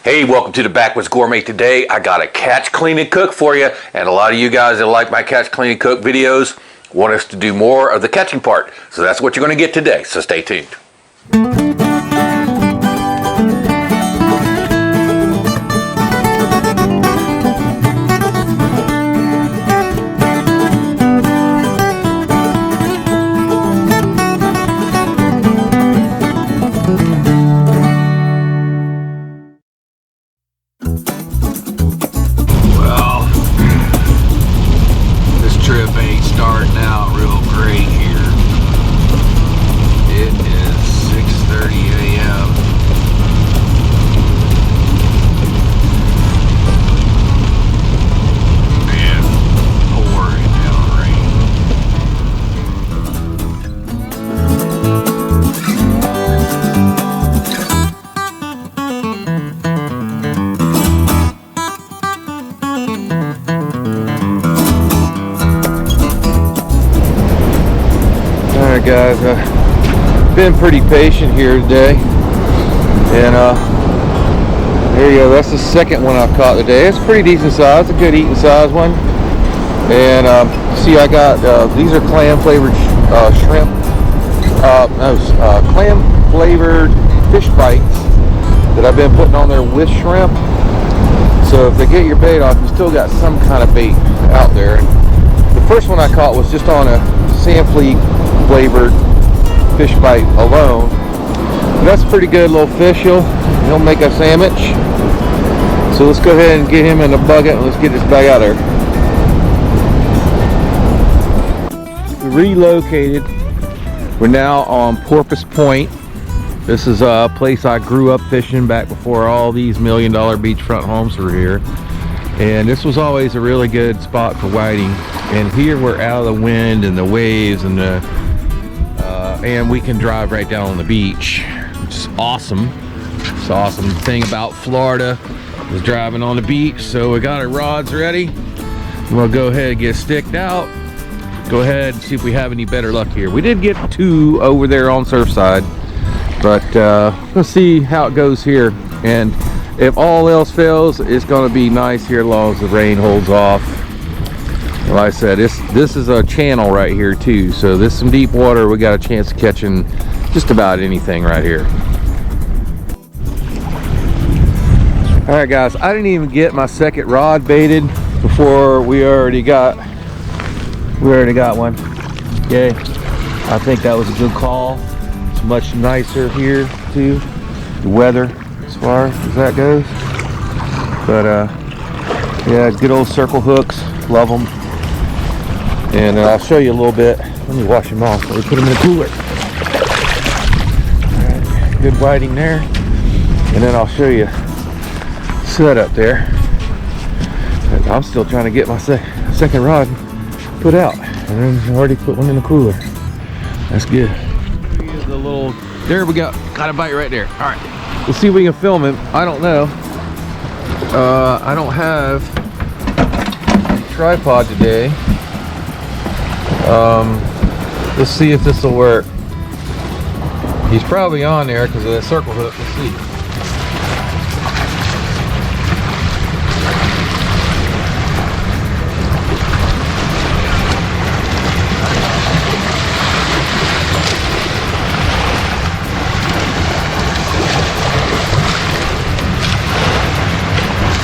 Hey, welcome to the Backwoods Gourmet. Today I got a catch, clean, and cook for you, and a lot of you guys that like my catch, clean, and cook videos want us to do more of the catching part. So that's what you're going to get today, so stay tuned. Alright guys, I've been pretty patient here today, and there you go, that's the second one I've caught today. It's pretty decent size, a good eating size one. And see, I got these are clam flavored shrimp, clam flavored fish bites that I've been putting on there with shrimp. So if they get your bait off, you still got some kind of bait out there. The first one I caught was just on a sand flea flavored fish bite alone. But that's a pretty good little fish. He'll make a sandwich. So let's go ahead and get him in the bucket and let's get this bag out there. We relocated. We're now on Porpoise Point. This is a place I grew up fishing back before all these $1 million beachfront homes were here. And this was always a really good spot for whiting. And here we're out of the wind and the waves and and we can drive right down on the beach, which is awesome. It's the awesome thing about Florida is driving on the beach. So we got our rods ready. We'll go ahead and get sticked out. Go ahead and see if we have any better luck here. We did get 2 over there on Surfside, but let's see how it goes here. And if all else fails, it's going to be nice here as long as the rain holds off. Like I said, this is a channel right here too, so this is some deep water. We got a chance of catching just about anything right here. All right guys, I didn't even get my second rod baited before we already got one. Yay. I think that was a good call. It's much nicer here too, the weather as far as that goes. But yeah, good old circle hooks, love them. And I'll show you a little bit. Let me wash them off. So we put them in the cooler. All right, good whiting there. And then I'll show you set up there. I'm still trying to get my second rod put out. And then I already put one in the cooler. That's good. Here's the little, there we go. Got a bite right there. All right. We'll see if we can film him. I don't know. I don't have a tripod today. Let's see if this will work. He's probably on there because of the circle hook. Let's see.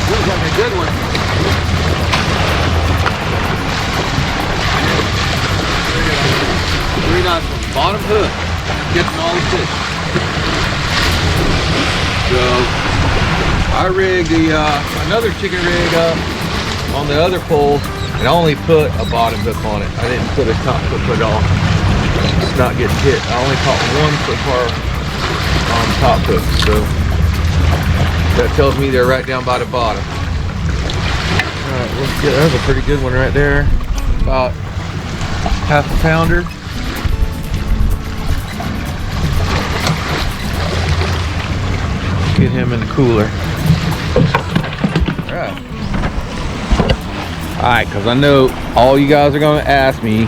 This is like a good one. Bottom hook, getting all the fish. So I rigged another chicken rig up on the other pole, and I only put a bottom hook on it. I didn't put a top hook at all. It's not getting hit. I only caught one so far on top hook, so that tells me they're right down by the bottom. All right, let's get. That's a pretty good one right there. About half a pounder. Get him in the cooler. Alright, because I know all you guys are going to ask me,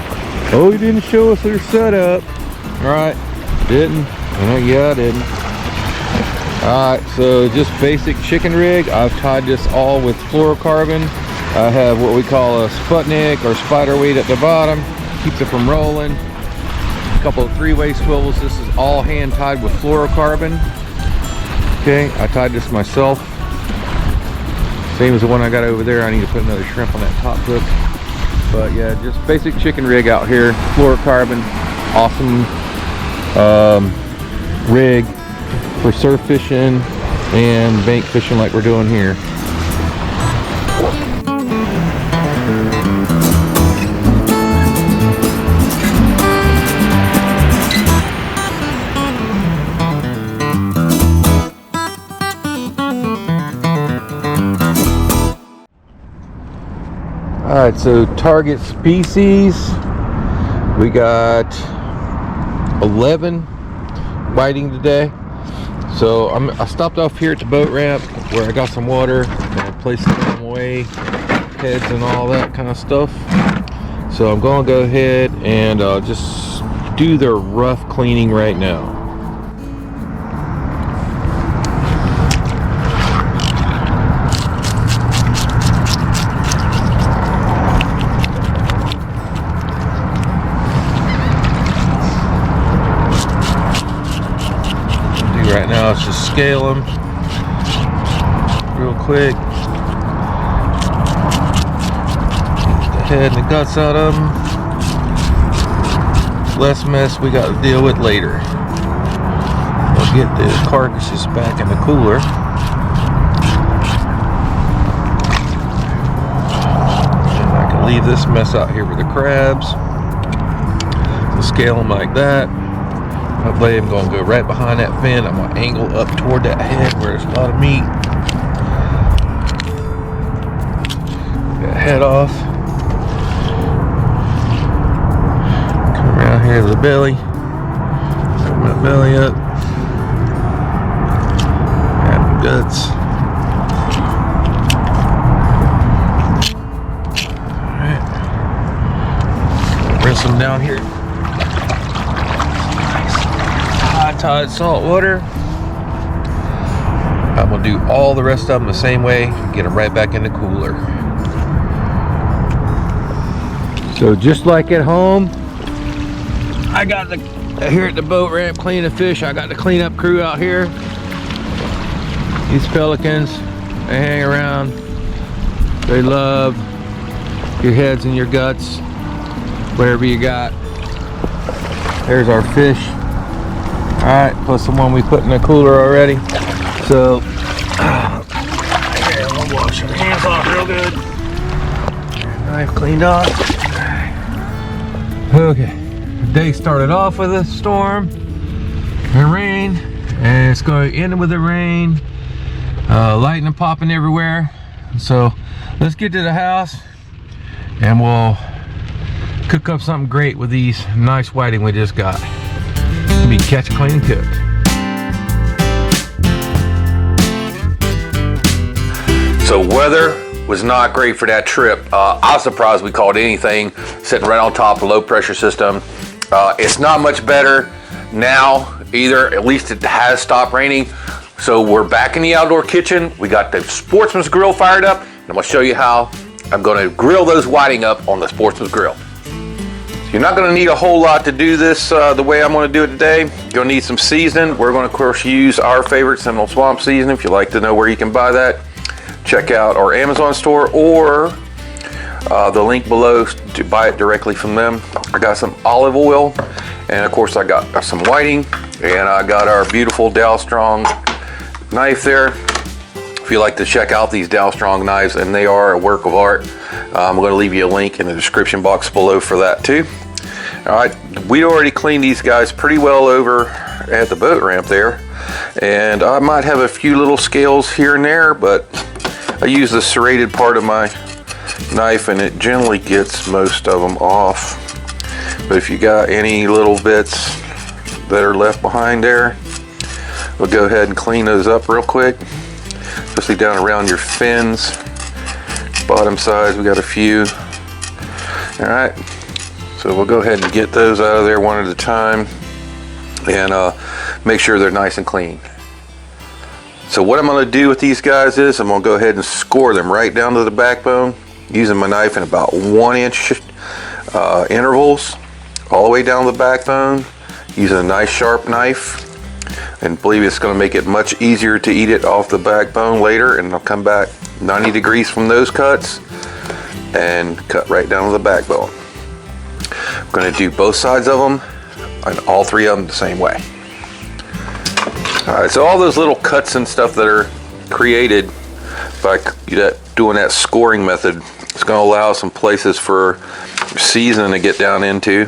oh, you didn't show us their setup. Alright, didn't. Yeah, I didn't. Alright, so just basic chicken rig. I've tied this all with fluorocarbon. I have what we call a Sputnik or spider weight at the bottom, keeps it from rolling. A couple of 3-way swivels. This is all hand tied with fluorocarbon. Okay, I tied this myself. Same as the one I got over there. I need to put another shrimp on that top hook. But yeah, just basic chicken rig out here. Fluorocarbon, awesome rig for surf fishing and bank fishing like we're doing here. Alright, so target species, we got 11 whiting today. So I stopped off here at the boat ramp where I got some water, and placed them away, heads and all that kind of stuff. So I'm going to go ahead and just do their rough cleaning right now. Right now, let's just scale them real quick. Get the head and the guts out of them. Less mess we got to deal with later. We'll get the carcasses back in the cooler. And I can leave this mess out here with the crabs. So scale them like that. My blade, I'm going to go right behind that fin. I'm going to angle up toward that head where there's a lot of meat. Get head off. Come around here to the belly. Open my belly up. Grab the guts. Alright. Rinse them down here. Tide salt water. I'm gonna do all the rest of them the same way, get them right back in the cooler. So just like at home, I got the here at the boat ramp cleaning the fish. I got the cleanup crew out here. These pelicans, they hang around. They love your heads and your guts, whatever you got. There's our fish. Alright, plus the one we put in the cooler already. So, okay, I'm gonna wash your hands off real good. Knife cleaned off. Okay, the day started off with a storm and rain, and it's going to end with the rain. Lightning popping everywhere. So, let's get to the house and we'll cook up something great with these nice whiting we just got. Be catch, clean, and cook. So weather was not great for that trip. I was surprised we caught anything sitting right on top of a low pressure system. It's not much better now either. At least it has stopped raining. So we're back in the outdoor kitchen. We got the Sportsman's grill fired up, and I'm gonna show you how I'm gonna grill those whiting up on the Sportsman's grill. You're not going to need a whole lot to do this the way I'm going to do it today. You're going to need some seasoning. We're going to, of course, use our favorite Seminole Swamp seasoning. If you'd like to know where you can buy that, check out our Amazon store or the link below to buy it directly from them. I got some olive oil, and of course I got some whiting, and I got our beautiful DALSTRONG knife there. If you like to check out these DALSTRONG knives, and they are a work of art, I'm going to leave you a link in the description box below for that too. Alright, we already cleaned these guys pretty well over at the boat ramp there, and I might have a few little scales here and there, but I use the serrated part of my knife and it generally gets most of them off. But if you got any little bits that are left behind there, we'll go ahead and clean those up real quick, especially down around your fins. Bottom sides, we got a few. Alright, so we'll go ahead and get those out of there one at a time and make sure they're nice and clean. So what I'm going to do with these guys is I'm going to go ahead and score them right down to the backbone using my knife in about 1-inch intervals all the way down the backbone using a nice sharp knife. And believe it's going to make it much easier to eat it off the backbone later. And I'll come back 90 degrees from those cuts and cut right down to the backbone. I'm going to do both sides of them and all 3 of them the same way. Alright, so all those little cuts and stuff that are created by doing that scoring method, it's going to allow some places for seasoning to get down into.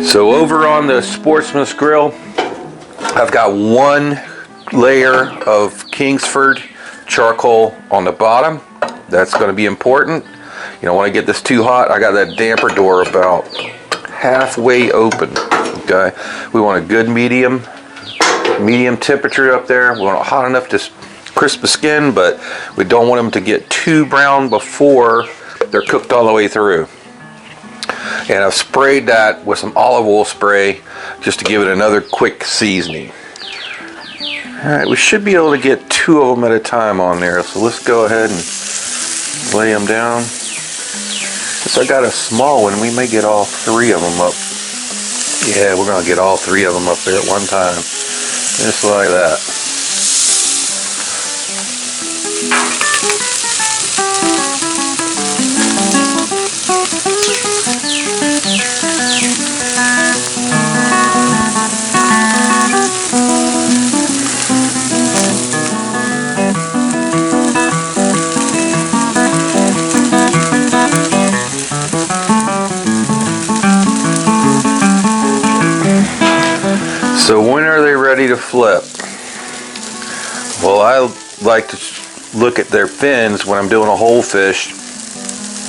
So over on the Sportsman's grill, I've got 1 layer of Kingsford charcoal on the bottom. That's going to be important. You don't want to get this too hot. I got that damper door about halfway open. Okay, we want a good medium temperature up there. We want it hot enough to crisp the skin, but we don't want them to get too brown before they're cooked all the way through. And I've sprayed that with some olive oil spray just to give it another quick seasoning. Alright, we should be able to get 2 of them at a time on there, so let's go ahead and lay them down. Since I got a small one, we may get all 3 of them up. Yeah, we're going to get all 3 of them up there at one time. Just like that. So when are they ready to flip? Well, I like to look at their fins when I'm doing a whole fish.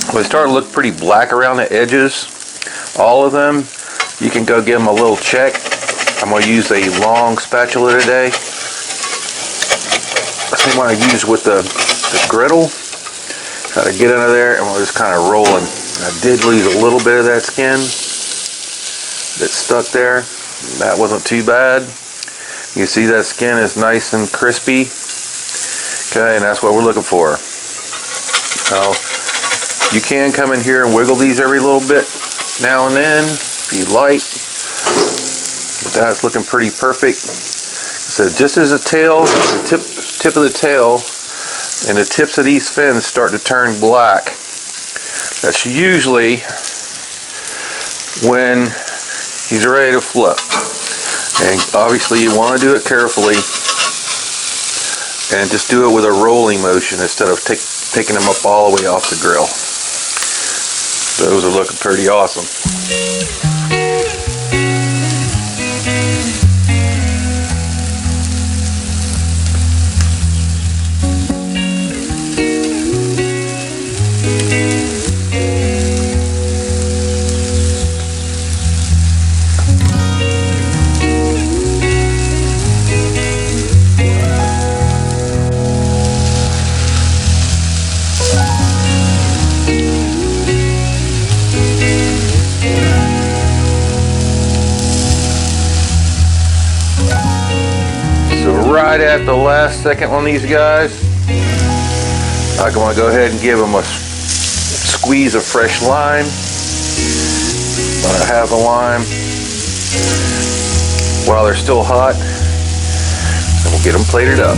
When they start to look pretty black around the edges, all of them, you can go give them a little check. I'm going to use a long spatula today. Same one I used with the griddle. Try to get under there and we're just kind of rolling. I did lose a little bit of that skin that stuck there. That wasn't too bad. You see that skin is nice and crispy. Okay, and that's what we're looking for. Now, you can come in here and wiggle these every little bit now and then if you like. But that's looking pretty perfect. So just as the tail, the tip of the tail and the tips of these fins start to turn black, that's usually when he's ready to flip. And obviously you want to do it carefully and just do it with a rolling motion instead of taking them up all the way off the grill. Those are looking pretty awesome. Right at the last second on these guys, I'm going to go ahead and give them a squeeze of fresh lime. Half a lime while they're still hot, and we'll get them plated up.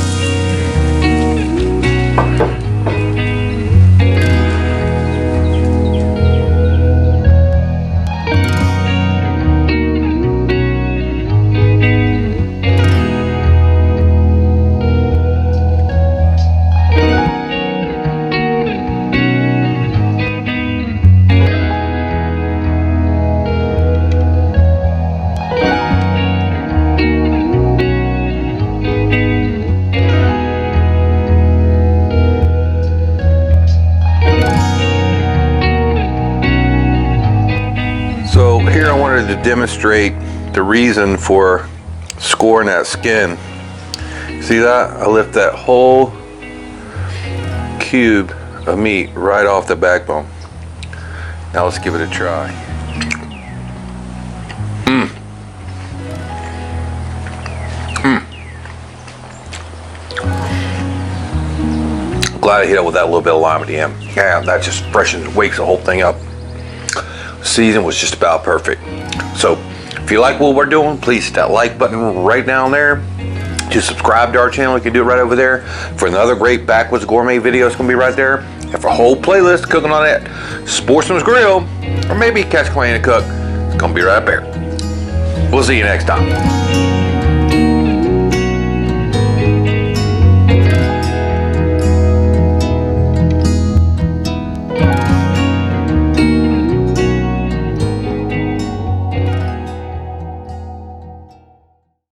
So here I wanted to demonstrate the reason for scoring that skin. See that? I lift that whole cube of meat right off the backbone. Now let's give it a try. Glad I hit it with that little bit of lime at the end. Yeah, that just freshens, wakes the whole thing up. Season was just about perfect. So if you like what we're doing, please hit that like button right down there. To subscribe to our channel, you can do it right over there. For another great Backwoods Gourmet video, it's gonna be right there. And for a whole playlist cooking on that Sportsman's Grill, or maybe catch Clay and cook, it's gonna be right there. We'll see you next time.